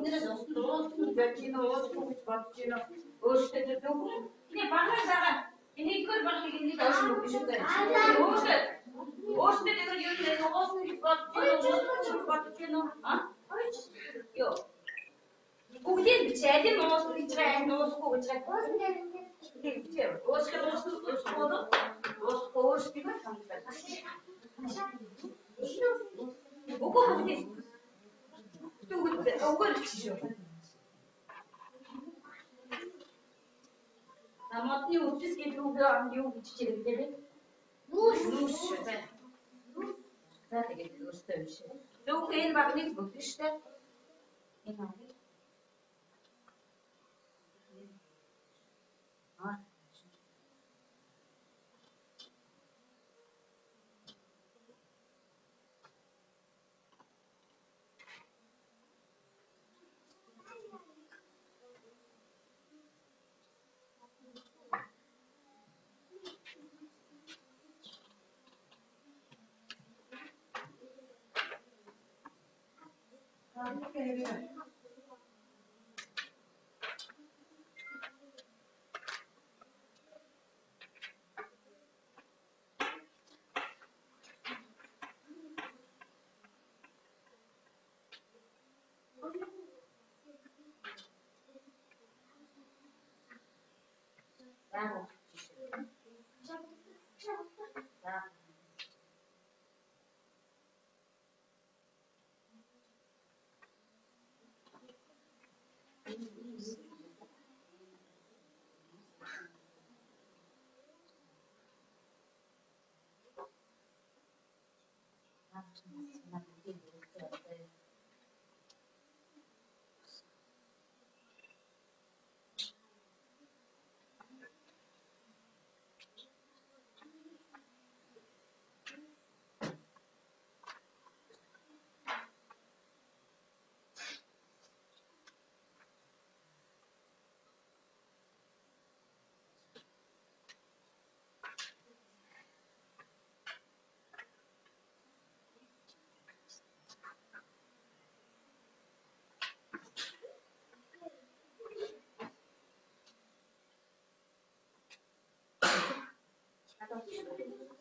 오늘은 너무 몇지는 어디고 몇지는 어디서 누구? 근데 방송사가 ini ikut balik ini harus lebih suka. Host itu dia ni host ni buat channel, ah? Yo. Kucing jadi host ni cerai, host ko cerai. Host ni kan sampai. Buku apa ni? Tu sih. Ama ne uçuz gibi uğrayan diyor içeri gidelim. Nuş şöyle. Zaten getiriyor işte bir şey. Çok iyi bak ne bu işte. İnanın. Ha. Bravo.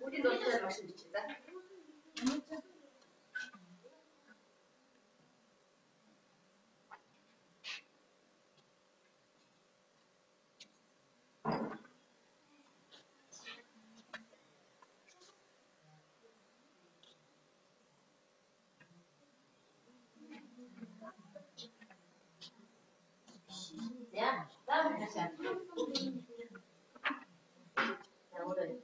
우리 너무 맛있는 진짜. 야, 나도 괜찮아. 나 오늘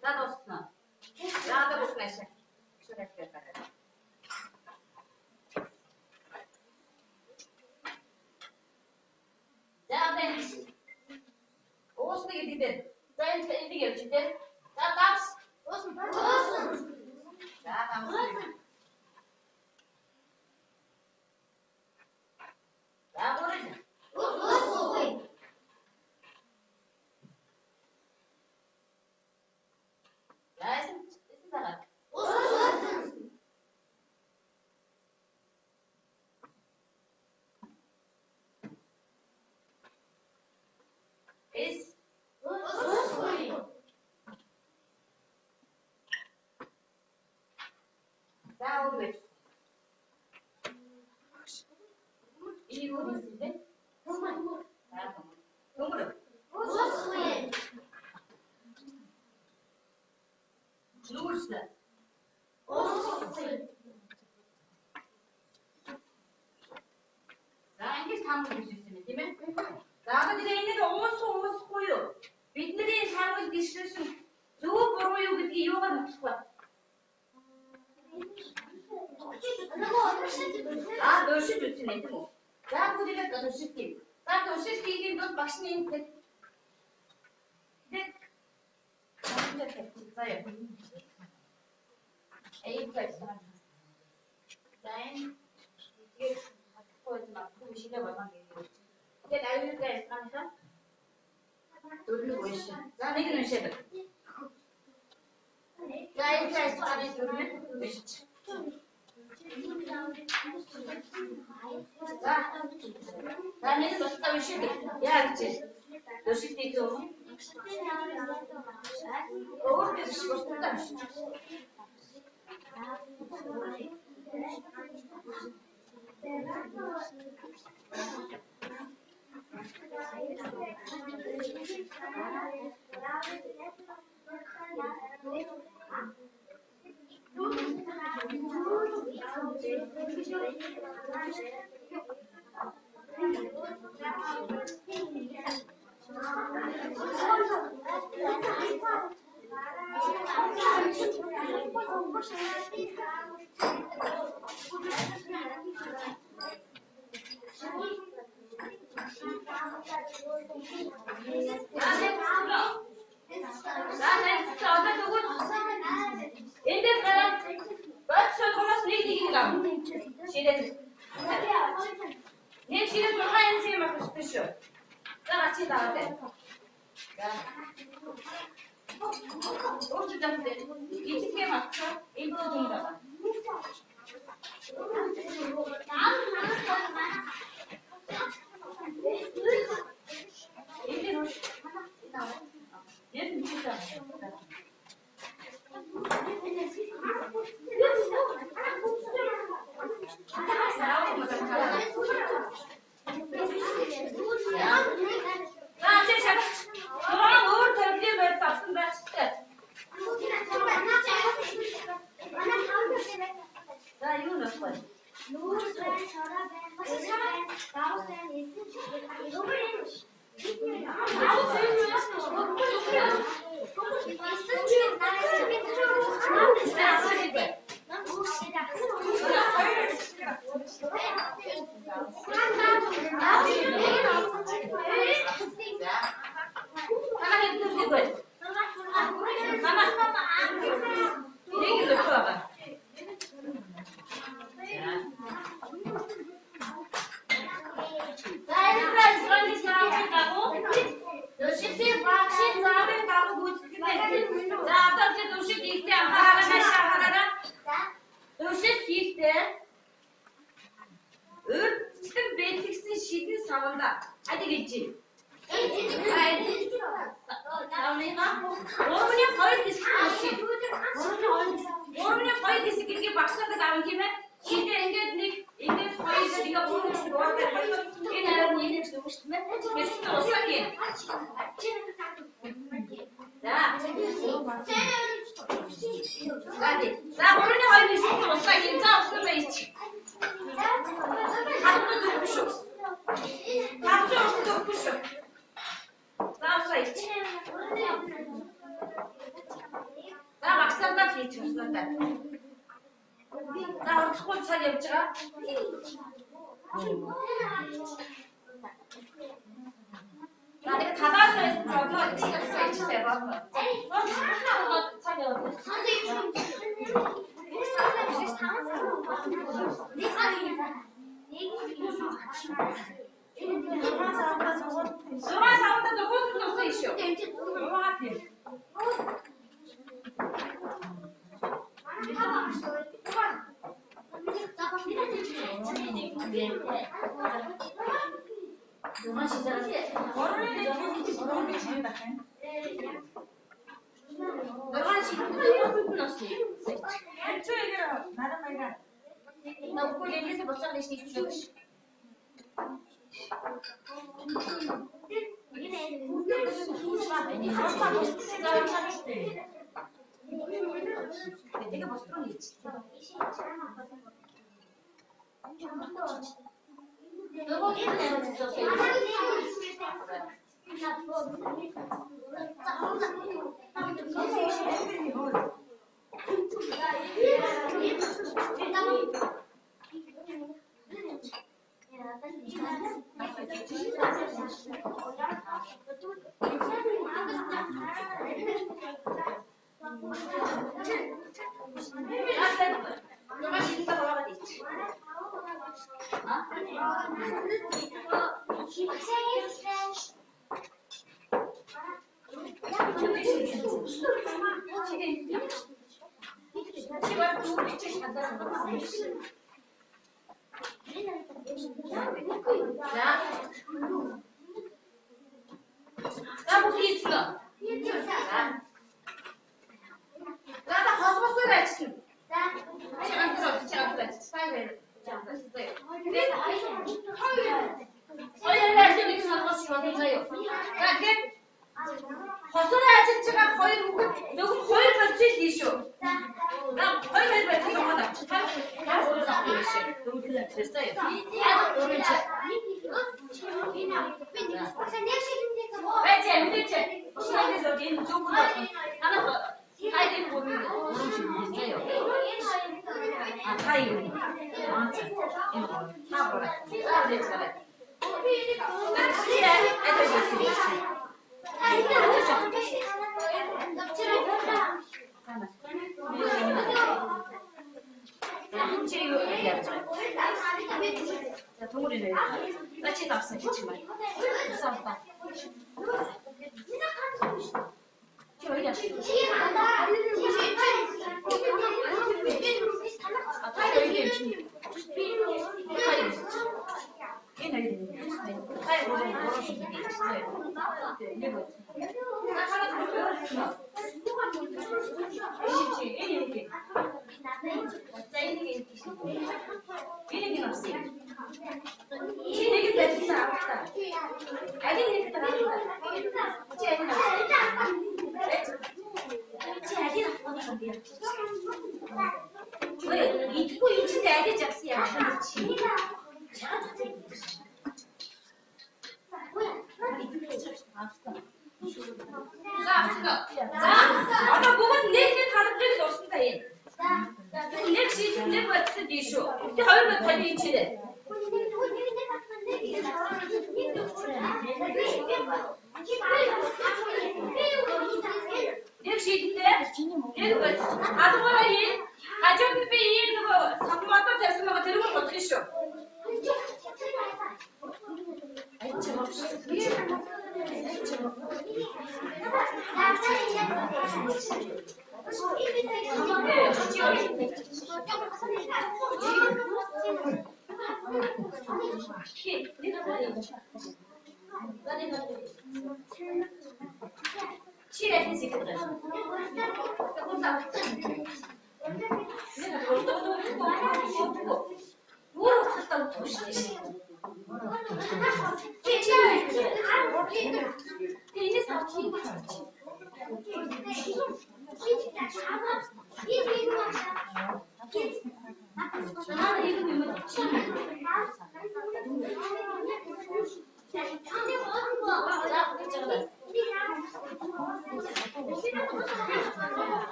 나도 없어. 나도 못 가셔. 자, 네. 오스게 디데. 자, 이제 이게 지데. 자, 닥스. 오스. 자, 닥스. 자, 보내. 자, 있으다가. Is 자, 오늘 이 어디 있는데? 동물. 자, 동물은 누구 있어? 자, 이게 사물일 수 있으면 되면 나가 direğinde de omuz koyuyor. Bitleri sarmış dişlisin. Çoğu boruyu gibi yoga mutlu. 아, 널씨 좋지, 내 뭐. 나 그리니까 널씨 끼. 나 널씨 끼긴 너 맛있는 인데. 네. 진짜 됐어요. Eğip kaçsana. Ben koydum bak. Bu işi de bana geliyor. Gel ayrı kaçsana. Dürlü bu işi. Daha ne gün işedim? Ayrı kaçsana dürlü bu işi. Daha ne gün başka bir şey değil. Ya gideceğiz. Döşük değil o. Olur bir şey göstermiş.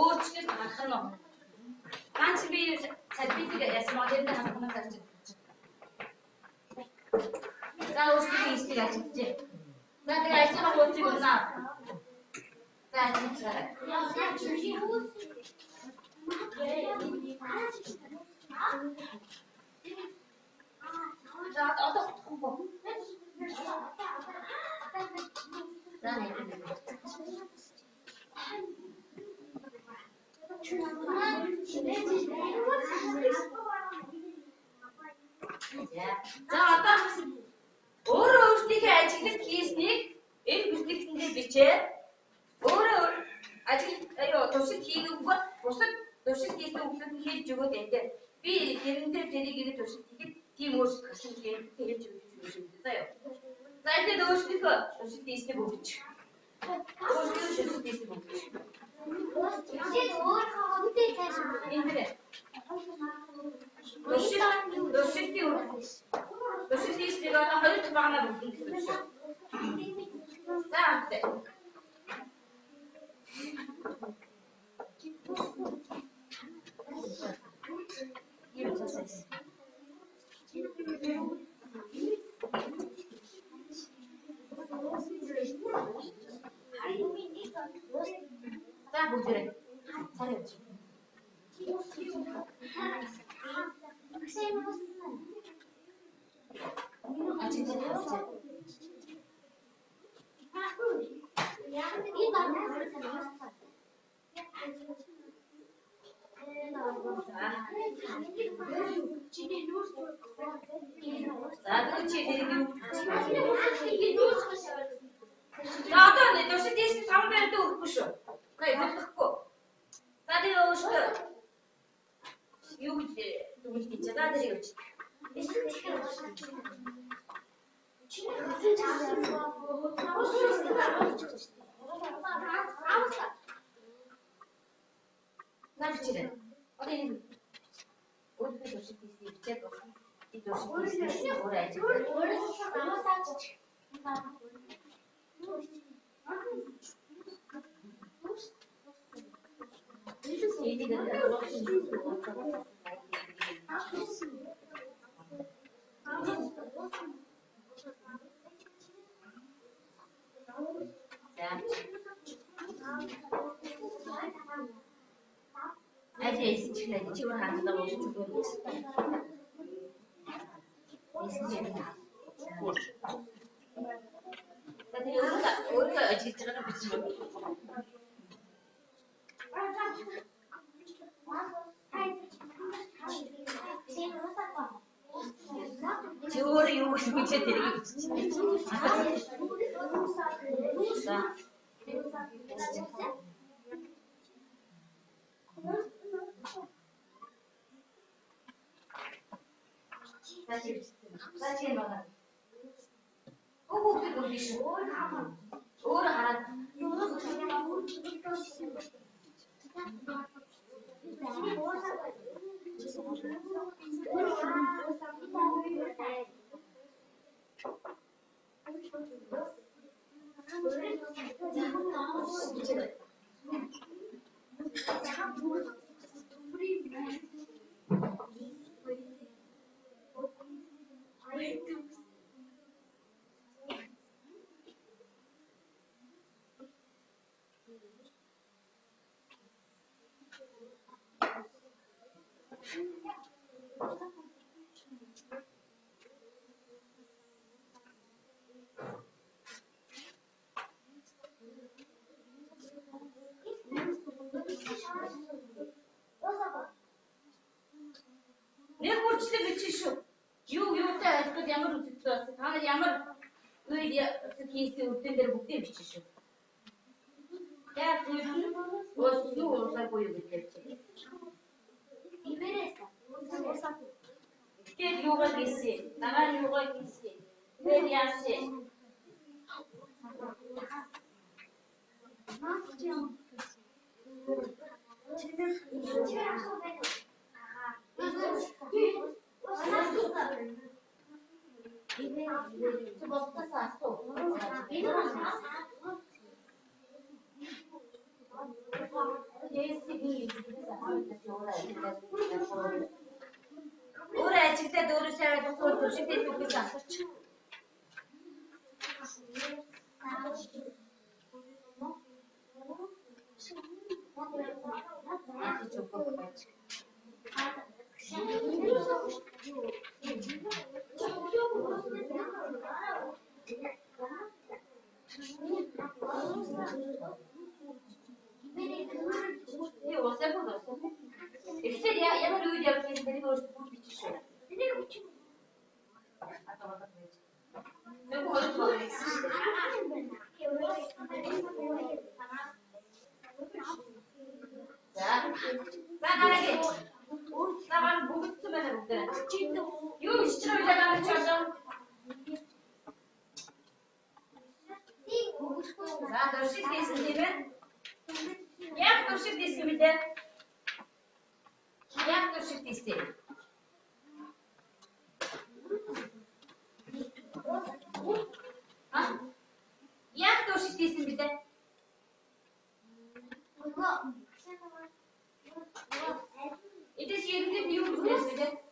өөрчлөлт гарах нь. Ганц би сабитиг яссан моделд хамтнаа зарж байна. За өөрчлөлт хийсгийг ажиглажээ. За тэгээ ажлынхаа хуудсыг өгнө. За ажиглаа. За одоо хөө. За нэг. За одоо өөрөө өөртөө ажиглалт хийснийг энэ бүлэгтэндээ бичээд өөрөө ажил туршилт хийгээгүй бусад туршилт хийсэн хүмүүс нь хийж өгөөд энэ би тэрэн дээр тэрийг туршилт хийхэд тийм өөрчлөлт гарсан гэж хэлж өгч юм заяа. За энэ өөрчлөлт туршилт хийснийг өгч. Өөрчлөлт хийснийг өгч. Тэгээд өөрөө хөдөө цааш энэ Туршилт хийснийг одоо хоёр дахь багнаа бүгд гэсэн шүү. За амтай. За бүгдээ. Царай. Одоо нэг туршилт хийсэн 5 байртай өгөхгүй шүү. Ной бодлохгүй. За тэгээ өөртөө юу гэж хийж байгаа даа гэж. Навчирээ. Одоо энэ өөртөө туршилт хийсэн бичээд байна. И туршилт хийсэн өөрөө ажил. Теория юу гэж бичээд тэрийг биччихсэн. Зачем байна? Өгөөд өгөх биш. Өөр хараад. Нэг үржлэг бичсэн шүү. Юутай айлтгал ямар үзэгдэл болсон. Та нар ямар үед хийсэн үдэн дээр бүгдээ бичсэн шүү. Яг үед юу уусаагүй юу гэдэг чинь. Тэгээд юугаар хийсэн? Нагаар юугаар хийсэн? Тэгээд яасан? Yes. Oraya çıktı doğru sever doğru şimdi çok güzel. İşte ya da duyuyor ya kendini görürsün bu bitişiyor. Ne bu konuşma? Ben ara geç. Tamam bu bitti ben burada. Yok işte öyle ben çağırdım. Ben dörşük desin değil mi? Yak dörşük desin bir de. Yak dörşük desin. Ha? Yak dörşük desin bir de. It is yerinde bir yol bir de.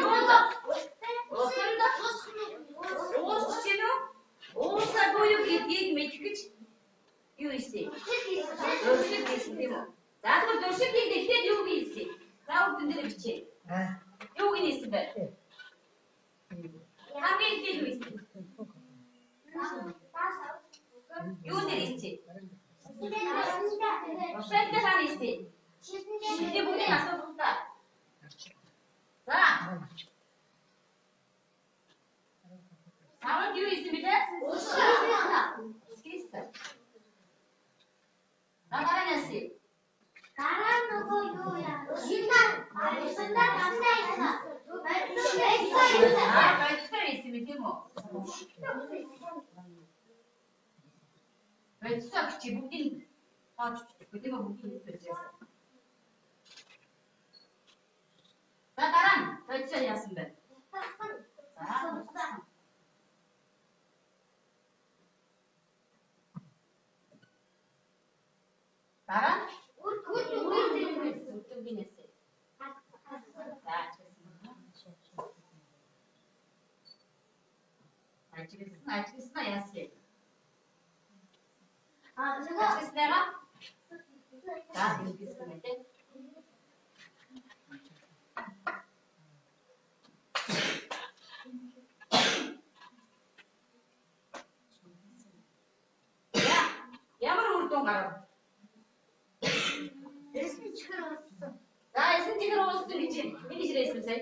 Yolda. Olsun da. Olsun çiçeğim. Olsa boyu gittiği metküç. Yu iste. Dörşük desin değil mi? Zaten dörşük değil de yok iste. Daha o günde de biçe. Yok iste de. Hangi iste yok iste? Yok ne iste? Sen de hani iste? Şimdi bu ne nasıl tutar? Ha? Tamam diyor ismi de? İskiste. Namara nesi? Karan koyuyor ya. Şundan, şundan anlayışla. Ha, ben ismi değil mi o? Ben tutak ki bugün değil mi bugün yapacağız. Ben Karan, ben tutak yazsın ben. Karan? Uttu binesi. Açıkçası yazsın. Açıkçası ne var? Daha bilgisi ne? Yağmur vurdun karım. Resmi çıkarmışsın. Daha isim çıkarmışsın için. Ne için resim sen?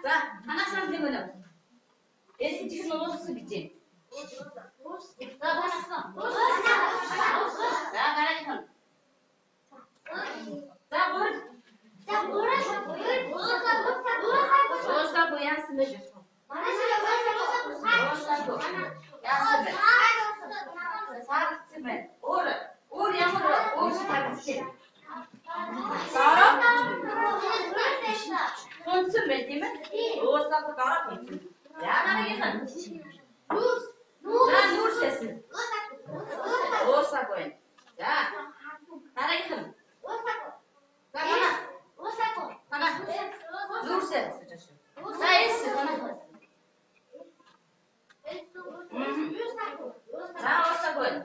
Daha anasını dinledim. Resim çıkarmışsın için. Daha anasını. Daha karayın. Daha vur. Olsa bu yansın be. Olsa bu. Yansın be. Sarıksın be. Uğur yağmur. Uğur sarıksın. Kara? Konsun be değil mi? Olsa bu kara konsun. Ya bana gelin. Nur sesi. Olsa koyun. Ya. Kara yıkın. Kara. Kara. Nur sesi. Sayısı bana. Ha olsa koyun.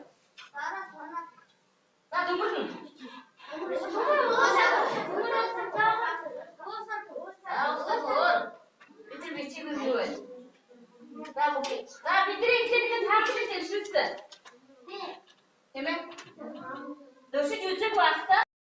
Ha dumurun. Ha olsa koyun. Bitir bitir koyun. Daha okey. Daha bitireyim seni takip edin şurası. Hemen. Döşü yüzü bu hasta.